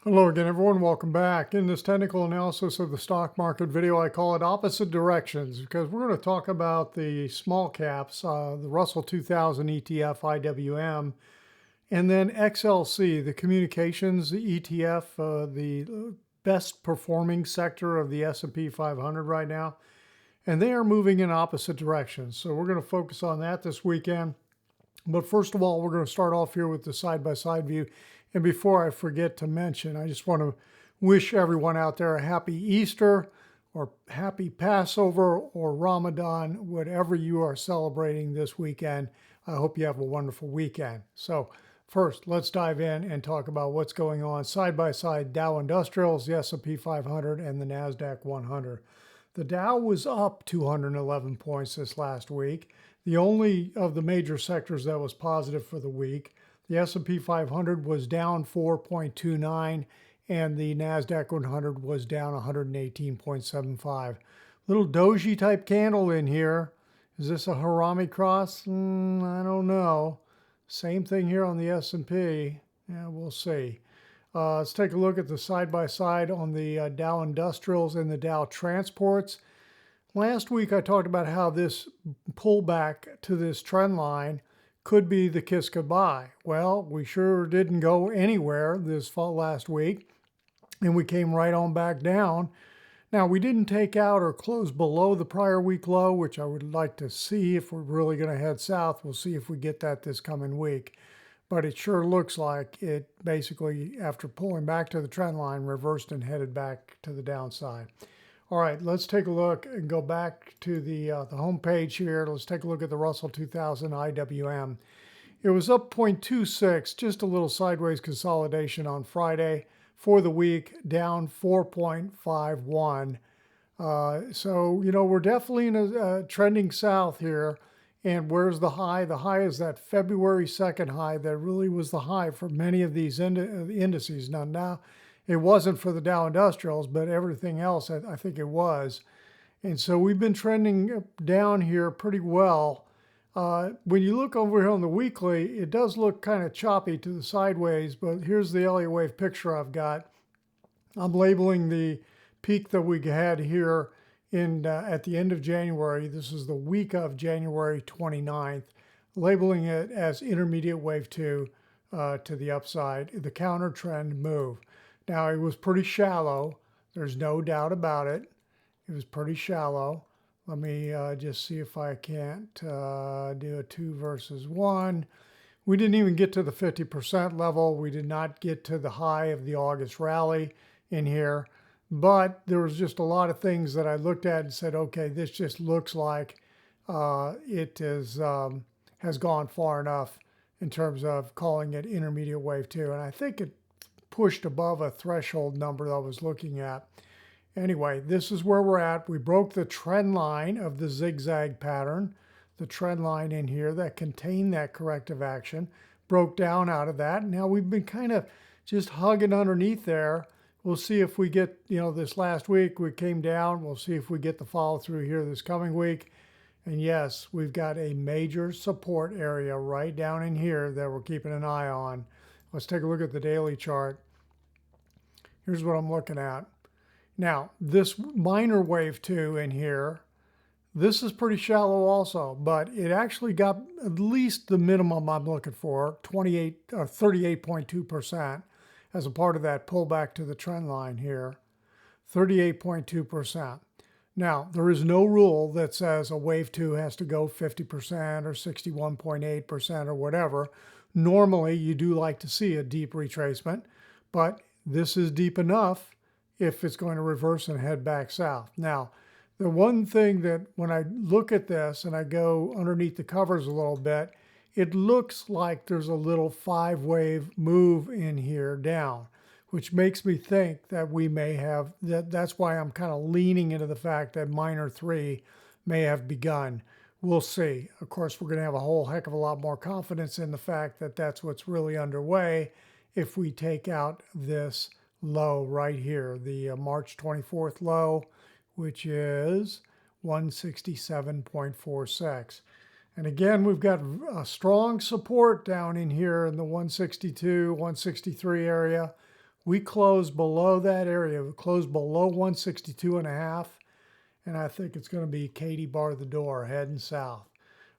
Hello again, everyone. Welcome back. In this technical analysis of the stock market video, I call it opposite directions because we're going to talk about the small caps, the Russell 2000 ETF, IWM, and then XLC, the Communications ETF, the best performing sector of the S&P 500 right now. And they are moving in opposite directions. So we're going to focus on that this weekend. But first of all, we're going to start off here with the side-by-side view. And before I forget to mention, I just want to wish everyone out there a happy Easter or happy Passover or Ramadan, whatever you are celebrating this weekend. I hope you have a wonderful weekend. So first, let's dive in and talk about what's going on side-by-side Dow Industrials, the S&P 500, and the NASDAQ 100. The Dow was up 211 points this last week. The only of the major sectors that was positive for the week. The S&P 500 was down 4.29 and the NASDAQ 100 was down 118.75. Little doji type candle in here. Is this a Harami cross? I don't know. Same thing here on the S&P. Yeah, we'll see. Let's take a look at the side-by-side on the Dow Industrials and the Dow Transports. Last week, I talked about how this pullback to this trend line could be the kiss goodbye. Well, we sure didn't go anywhere this last week, and we came right on back down. Now, we didn't take out or close below the prior week low, which I would like to see if we're really going to head south. We'll see if we get that this coming week. But it sure looks like it basically, after pulling back to the trend line, reversed and headed back to the downside. All right, let's take a look and go back to the home page here. Let's take a look at the Russell 2000 IWM. It was up 0.26, just a little sideways consolidation on Friday. For the week, down 4.51. So, we're definitely in a trending south here. And where's the high? The high is that February 2nd high that really was the high for many of these indices. Now, it wasn't for the Dow Industrials, but everything else, I think it was. And so we've been trending down here pretty well. When you look over here on the weekly, it does look kind of choppy to the sideways, but here's the Elliott Wave picture I've got. I'm labeling the peak that we had here at the end of January. This is the week of January 29th, labeling it as intermediate wave 2 to the upside, the counter trend move. Now, it was pretty shallow. There's no doubt about it. It was pretty shallow. Let me just see if I can't do a 2 versus 1. We didn't even get to the 50% level. We did not get to the high of the August rally in here. But there was just a lot of things that I looked at and said, okay, this just looks like it is, has gone far enough in terms of calling it intermediate wave 2. And I think it pushed above a threshold number that I was looking at. Anyway, this is where we're at. We broke the trend line of the zigzag pattern, the trend line in here that contained that corrective action, broke down out of that. Now we've been kind of just hugging underneath there. We'll see if we get, this last week we came down. We'll see if we get the follow through here this coming week. And yes, we've got a major support area right down in here that we're keeping an eye on. Let's take a look at the daily chart. Here's what I'm looking at. Now, this minor wave 2 in here, this is pretty shallow also, but it actually got at least the minimum I'm looking for, 38.2%. as a part of that pullback to the trend line here, 38.2%. Now, there is no rule that says a wave 2 has to go 50% or 61.8% or whatever. Normally, you do like to see a deep retracement, but this is deep enough if it's going to reverse and head back south. Now, the one thing that when I look at this and I go underneath the covers a little bit, it looks like there's a little 5-wave move in here down, which makes me think that we may have, that's why I'm kind of leaning into the fact that minor 3 may have begun. We'll see. Of course, we're going to have a whole heck of a lot more confidence in the fact that that's what's really underway if we take out this low right here, the March 24th low, which is 167.46. And again, we've got a strong support down in here in the 162, 163 area, We closed below that area. We closed below 162.5, and I think it's going to be Katie bar the door, heading south.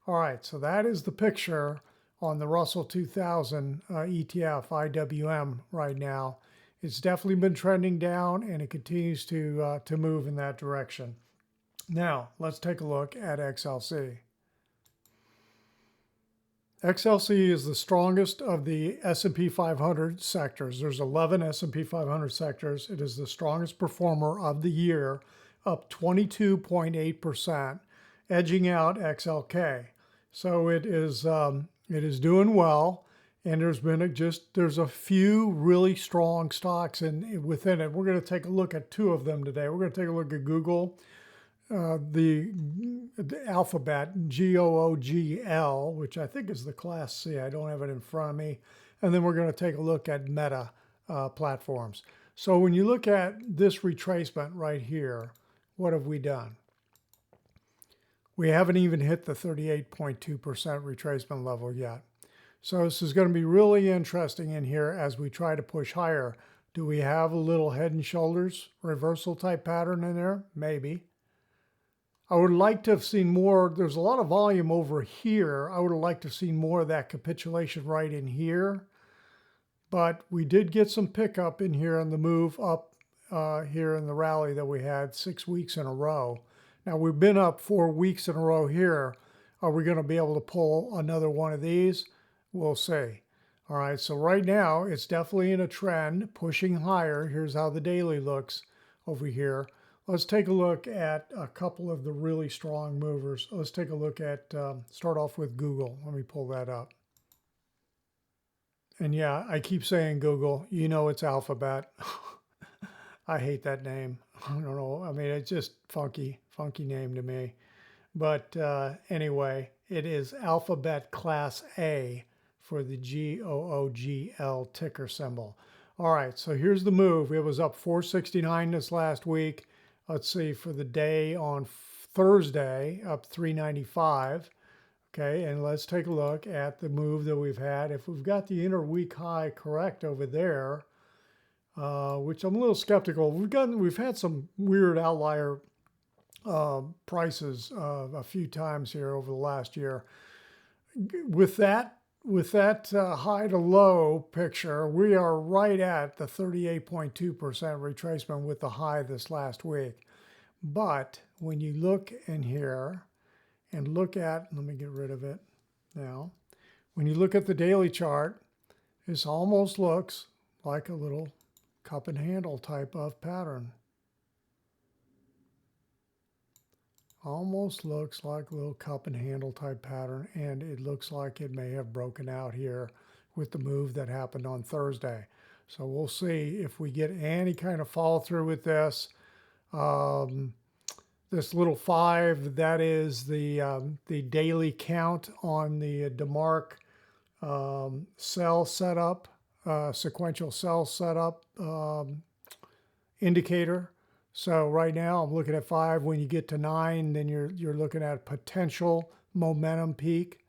All right, so that is the picture on the Russell 2000 ETF IWM right now. It's definitely been trending down, and it continues to move in that direction. Now, let's take a look at XLC. XLC is the strongest of the S&P 500 sectors. There's 11 S&P 500 sectors. It is the strongest performer of the year, up 22.8%, edging out XLK. So it is doing well, and there's a few really strong stocks within it. We're going to take a look at two of them today. We're going to take a look at Google. The alphabet, GOOGL, which I think is the Class C. I don't have it in front of me. And then we're going to take a look at Meta platforms. So when you look at this retracement right here, what have we done? We haven't even hit the 38.2% retracement level yet. So this is going to be really interesting in here as we try to push higher. Do we have a little head and shoulders reversal type pattern in there? Maybe. I would like to have seen more. There's a lot of volume over here. I would have liked to have seen more of that capitulation right in here. But we did get some pickup in here on the move up here in the rally that we had 6 weeks in a row. Now we've been up 4 weeks in a row here. Are we going to be able to pull another one of these? We'll see. All right, so right now it's definitely in a trend, pushing higher. Here's how the daily looks over here. Let's take a look at a couple of the really strong movers. Let's take a look at, start off with Google. Let me pull that up. And yeah, I keep saying Google. You know it's Alphabet. I hate that name. I don't know. I mean, it's just funky name to me. But anyway, it is Alphabet Class A for the GOOGL ticker symbol. All right, so here's the move. It was up 469 this last week. Let's see, for the day on Thursday, up 395. Okay, and let's take a look at the move that we've had. If we've got the interweek high correct over there, which I'm a little skeptical. We've had some weird outlier prices a few times here over the last year. With that high to low picture, we are right at the 38.2% retracement with the high this last week. But when you look in here and look at, let me get rid of it now. When you look at the daily chart, this almost looks like a little cup and handle type of pattern. Almost looks like a little cup and handle type pattern, and it looks like it may have broken out here with the move that happened on Thursday. So we'll see if we get any kind of follow through with this. This little 5, that is the daily count on the DeMark cell setup, sequential cell setup indicator. So right now I'm looking at 5. When you get to 9, then you're looking at potential momentum peak.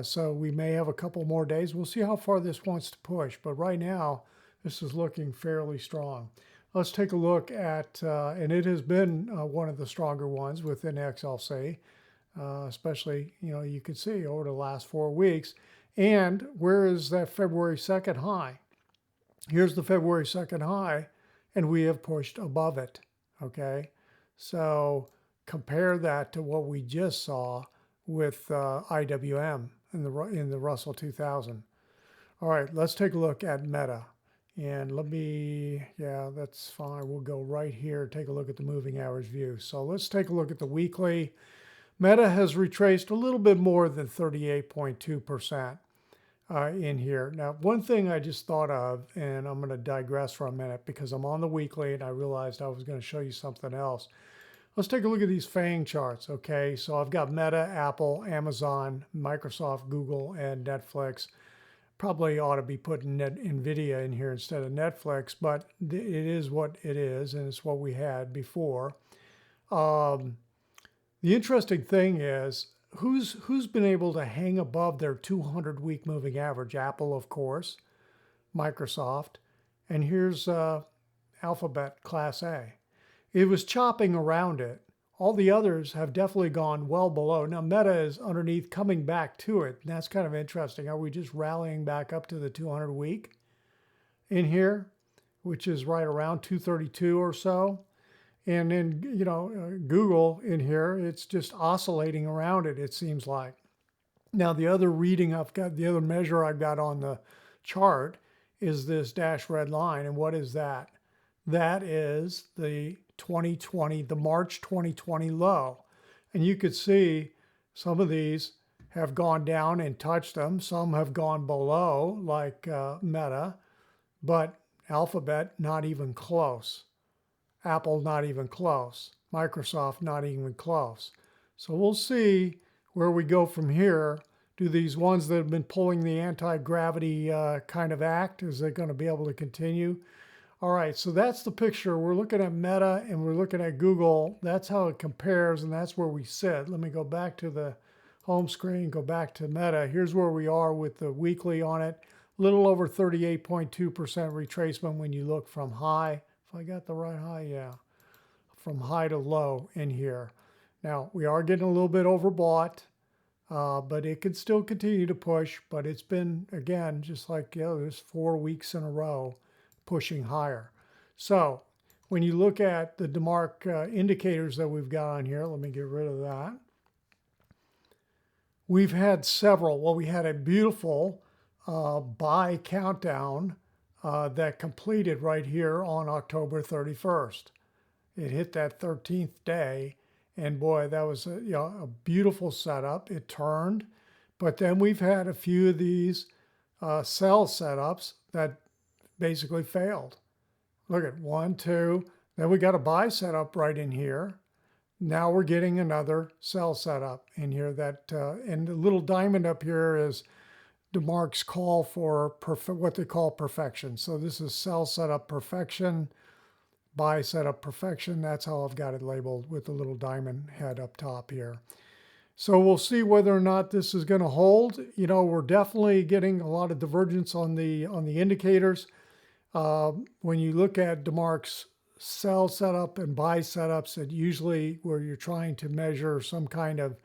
So we may have a couple more days. We'll see how far this wants to push. But right now, this is looking fairly strong. Let's take a look at, and it has been one of the stronger ones within XLC, especially, you can see over the last 4 weeks. And where is that February 2nd high? Here's the February 2nd high, and we have pushed above it, okay? So compare that to what we just saw with IWM in the Russell 2000. All right, let's take a look at Meta. And yeah, that's fine. We'll go right here, take a look at the moving average view. So let's take a look at the weekly. Meta has retraced a little bit more than 38.2% in here. Now, one thing I just thought of, and I'm going to digress for a minute because I'm on the weekly and I realized I was going to show you something else. Let's take a look at these FAANG charts, okay? So I've got Meta, Apple, Amazon, Microsoft, Google, and Netflix. Probably ought to be putting NVIDIA in here instead of Netflix, but it is what it is, and it's what we had before. The interesting thing is, who's been able to hang above their 200-week moving average? Apple, of course, Microsoft, and here's Alphabet Class A. It was chopping around it. All the others have definitely gone well below. Now Meta is underneath coming back to it. And that's kind of interesting. Are we just rallying back up to the 200 week in here, which is right around 232 or so? And then, Google in here, it's just oscillating around it, it seems like. Now, the other measure I've got on the chart is this dash red line. And what is that? That is the March 2020 low. And you could see some of these have gone down and touched them. Some have gone below, like Meta, but Alphabet, not even close. Apple, not even close. Microsoft, not even close. So we'll see where we go from here. Do these ones that have been pulling the anti-gravity kind of act, is it going to be able to continue? All right, so that's the picture. We're looking at Meta and we're looking at Google. That's how it compares, and that's where we sit. Let me go back to the home screen, go back to Meta. Here's where we are with the weekly on it. A little over 38.2% retracement when you look from high. If I got the right high, yeah. From high to low in here. Now, we are getting a little bit overbought, but it could still continue to push. But it's been, again, just like there's 4 weeks in a row pushing higher. So when you look at the DeMark indicators that we've got on here, let me get rid of that. We've had several. Well, we had a beautiful buy countdown that completed right here on October 31st. It hit that 13th day, and boy, that was a beautiful setup. It turned, but then we've had a few of these sell setups that basically failed. Look at 1, 2, then we got a buy setup right in here. Now we're getting another sell setup in here and the little diamond up here is DeMark's call for what they call perfection. So this is sell setup perfection, buy setup perfection. That's how I've got it labeled with the little diamond head up top here. So we'll see whether or not this is going to hold. We're definitely getting a lot of divergence on the indicators. When you look at DeMark's sell setup and buy setups, it usually where you're trying to measure some kind of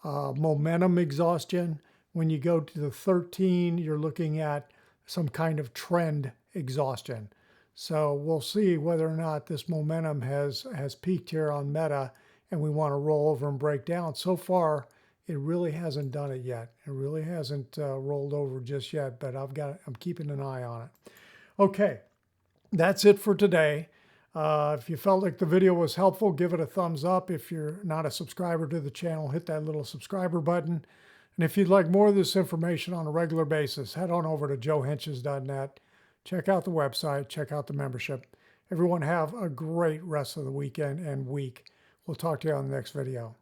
momentum exhaustion. When you go to the 13, you're looking at some kind of trend exhaustion. So we'll see whether or not this momentum has peaked here on Meta and we want to roll over and break down. So far, it really hasn't done it yet. It really hasn't rolled over just yet, but I'm keeping an eye on it. Okay, that's it for today. If you felt like the video was helpful, give it a thumbs up. If you're not a subscriber to the channel, hit that little subscriber button. And if you'd like more of this information on a regular basis, head on over to joehenches.net. Check out the website, check out the membership. Everyone have a great rest of the weekend and week. We'll talk to you on the next video.